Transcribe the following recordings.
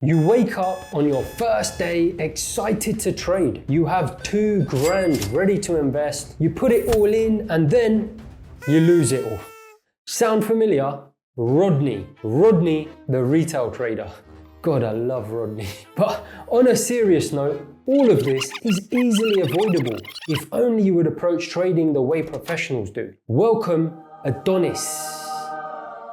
You wake up on your first day excited to trade. You have $2,000 ready to invest. You put it all in and then you lose it all. Sound familiar? Rodney. Rodney, the retail trader. God, I love Rodney. But on a serious note, all of this is easily avoidable if only you would approach trading the way professionals do. Welcome, Adonis.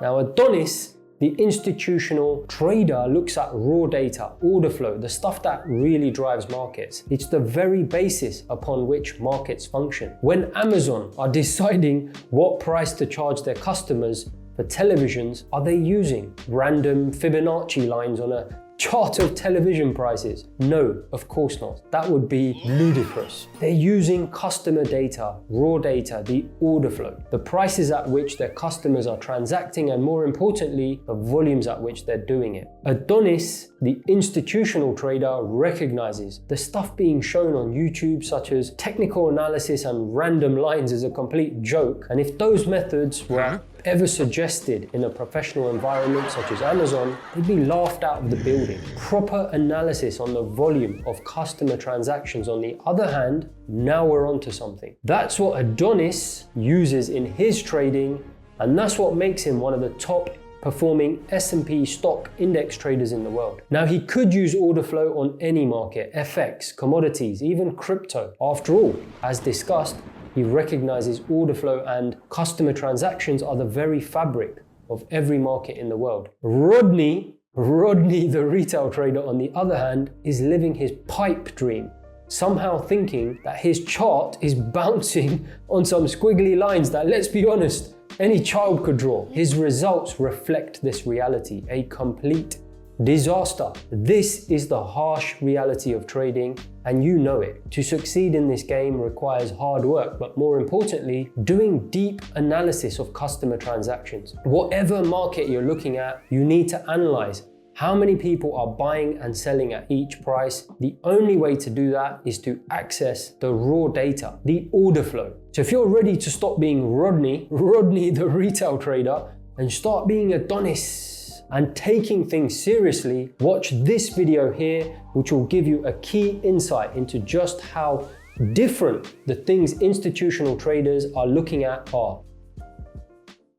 Now, Adonis, the institutional trader, looks at raw data, order flow, the stuff that really drives markets. It's the very basis upon which markets function. When Amazon are deciding what price to charge their customers for televisions, are they using random Fibonacci lines on a chart of television prices? No, of course not. That would be ludicrous. They're using customer data, raw data, the order flow, the prices at which their customers are transacting, and more importantly, the volumes at which they're doing it. Adonis, the institutional trader, recognizes the stuff being shown on YouTube, such as technical analysis and random lines, is a complete joke. And if those methods were ever suggested in a professional environment such as Amazon, they'd be laughed out of the building. Proper analysis on the volume of customer transactions, on the other hand, now we're onto something. That's what Adonis uses in his trading, and that's what makes him one of the top performing S&P stock index traders in the world. Now, he could use order flow on any market, FX, commodities, even crypto. After all, as discussed, he recognizes order flow and customer transactions are the very fabric of every market in the world. Rodney, the retail trader, on the other hand, is living his pipe dream, somehow thinking that his chart is bouncing on some squiggly lines that, let's be honest, any child could draw. His results reflect this reality, a complete disaster. This is the harsh reality of trading, and you know it. To succeed in this game requires hard work, but more importantly, doing deep analysis of customer transactions. Whatever market you're looking at, you need to analyze how many people are buying and selling at each price. The only way to do that is to access the raw data, the order flow. So if you're ready to stop being Rodney the retail trader, and start being Adonis and taking things seriously, watch this video here, which will give you a key insight into just how different the things institutional traders are looking at are.